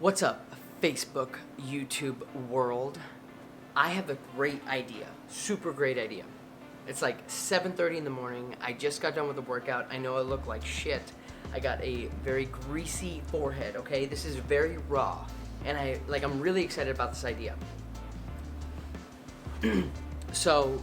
What's up, Facebook, YouTube world? I have a great idea, super great idea. It's like 7:30 in the morning. I just got done with the workout. I know I look like shit. I got a very greasy forehead, okay? This is very raw. And I'm really excited about this idea. So,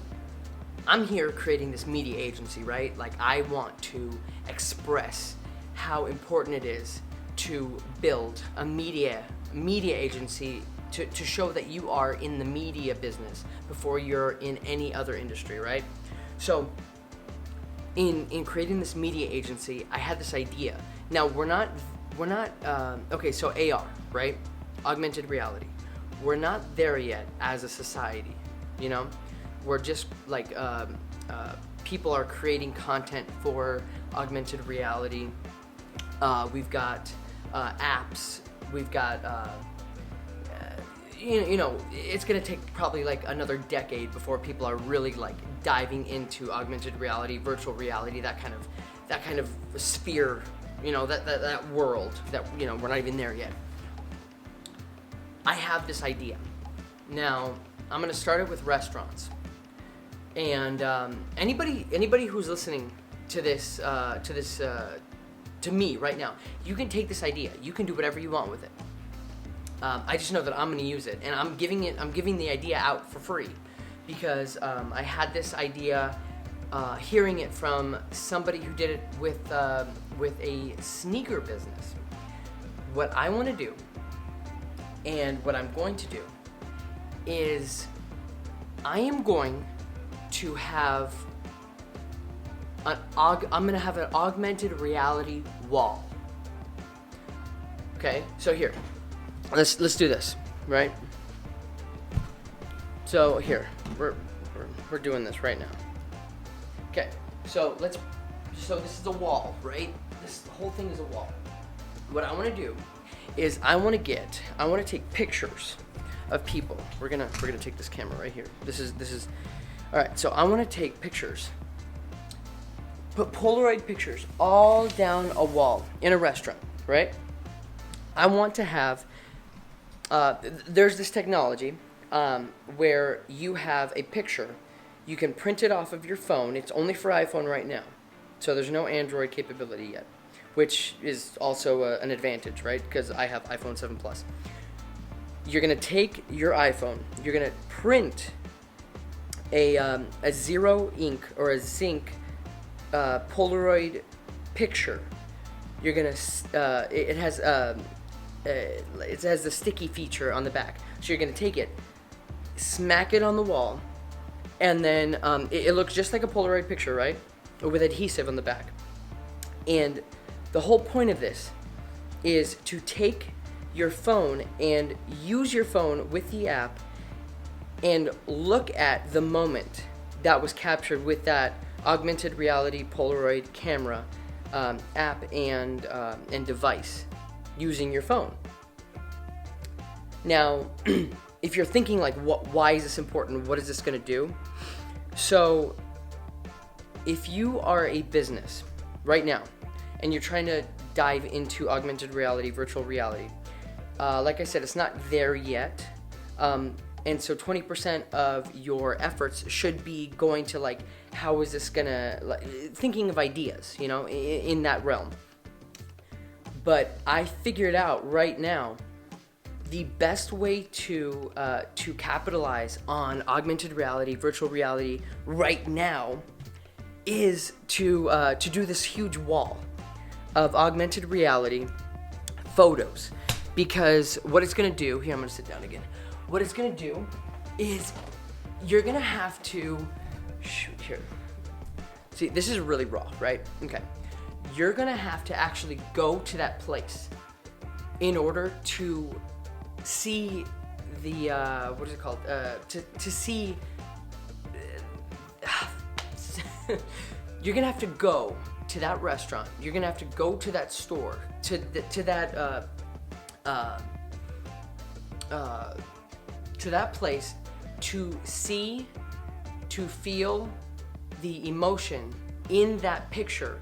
I'm here creating this media agency, right? Like, I want to express how important it is to build a media agency to show that you are in the media business before you're in any other industry, right? So in creating this media agency, I had this idea. Now we're not okay, so AR, right? Augmented reality. We're not there yet as a society, you know? We're just like people are creating content for augmented reality. We've got apps. We've got, it's gonna take probably like another decade before people are really like diving into augmented reality, virtual reality, that kind of sphere, that world that, we're not even there yet. I have this idea. Now, I'm gonna start it with restaurants. And anybody who's listening to this, to me right now, you can take this idea. You can do whatever you want with it. I just know that I'm going to use it, and I'm giving the idea out for free because I had this idea, hearing it from somebody who did it with a sneaker business. What I want to do, and what I'm going to do, is I am going to have I'm gonna have an augmented reality wall. Okay, so here, let's do this, right? So here, we're doing this right now. Okay, so this is a wall, right? This whole thing is a wall. What I want to do is I want to take pictures of people. We're gonna take this camera right here. This is all right. So I want to take pictures. Put Polaroid pictures all down a wall in a restaurant, right? I want to have, there's this technology where you have a picture, you can print it off of your phone. It's only for iPhone right now, so there's no Android capability yet, which is also an advantage, right? Because I have iPhone 7 Plus. You're gonna take your iPhone, you're gonna print a zero ink or a zinc Polaroid picture. You're gonna it has the sticky feature on the back, so you're gonna take it, smack it on the wall, and then it looks just like a Polaroid picture, right, with adhesive on the back. And the whole point of this is to take your phone and use your phone with the app and look at the moment that was captured with that augmented reality Polaroid camera app and device using your phone. Now, if you're thinking like, why is this important? What is this going to do? So, if you are a business right now and you're trying to dive into augmented reality, virtual reality, like I said, it's not there yet. And so 20% of your efforts should be going to like, how is this gonna, thinking of ideas, in that realm. But I figured out right now, the best way to capitalize on augmented reality, virtual reality right now is to do this huge wall of augmented reality photos. Because what it's gonna do, here I'm gonna sit down again. What it's gonna do is you're gonna have to, shoot here. See, this is really raw, right? Okay. You're gonna have to actually go to that place in order to see the, what is it called? To see, you're gonna have to go to that restaurant. You're gonna have to go to that store, to that place to see, to feel the emotion in that picture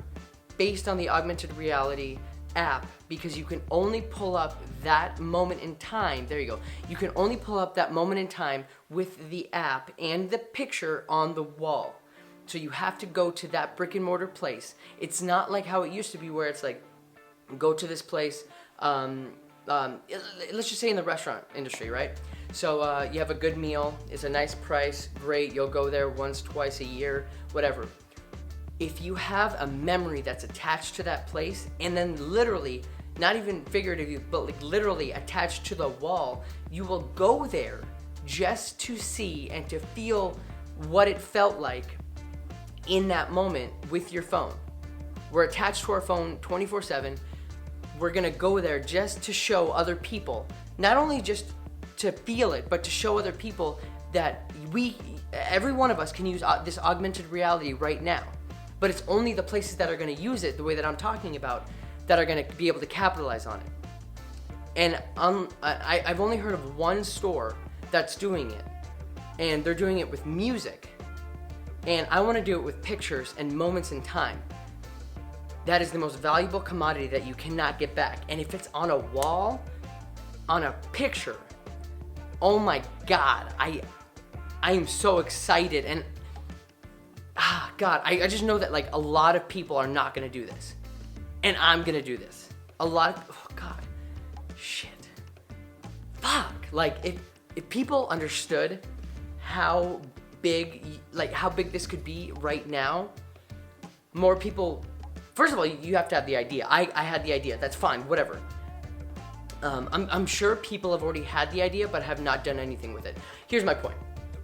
based on the augmented reality app because you can only pull up that moment in time. There you go. You can only pull up that moment in time with the app and the picture on the wall. So you have to go to that brick and mortar place. It's not like how it used to be where it's like, go to this place, let's just say in the restaurant industry, right? So you have a good meal, it's a nice price, great, you'll go there once, twice a year, whatever. If you have a memory that's attached to that place, and then literally, not even figuratively, but like literally attached to the wall, you will go there just to see and to feel what it felt like in that moment with your phone. We're attached to our phone 24/7. We're gonna go there just to show other people, not only just to feel it, but to show other people that every one of us can use this augmented reality right now. But it's only the places that are gonna use it the way that I'm talking about that are gonna be able to capitalize on it. And I've only heard of one store that's doing it, and they're doing it with music. And I wanna do it with pictures and moments in time. That is the most valuable commodity that you cannot get back. And if it's on a wall, on a picture, oh my God, I am so excited. And God, I just know that like a lot of people are not gonna do this. And I'm gonna do this. Oh God, shit. Fuck, like if people understood how big this could be right now, more people. First of all, you have to have the idea. I had the idea. That's fine. Whatever. I'm sure people have already had the idea, but have not done anything with it. Here's my point.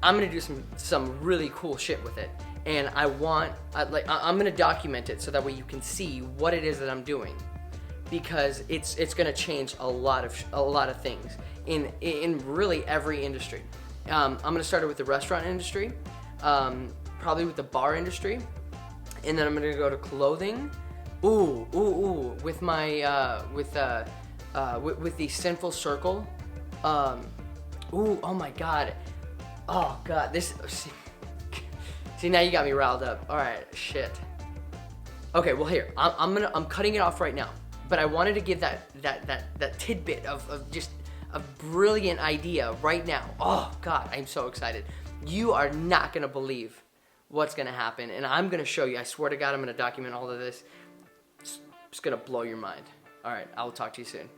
I'm gonna do some really cool shit with it, and I'm gonna document it so that way you can see what it is that I'm doing, because it's gonna change a lot of things in really every industry. I'm gonna start it with the restaurant industry, probably with the bar industry. And then I'm gonna go to clothing. With my with the Sinful Circle. Oh my God. Oh God, this. See, now you got me riled up. All right, shit. Okay, well here, I'm cutting it off right now. But I wanted to give that tidbit of just a brilliant idea right now. Oh God, I'm so excited. You are not gonna believe what's gonna happen, and I'm gonna show you. I swear to God, I'm gonna document all of this. It's gonna blow your mind. All right, I will talk to you soon.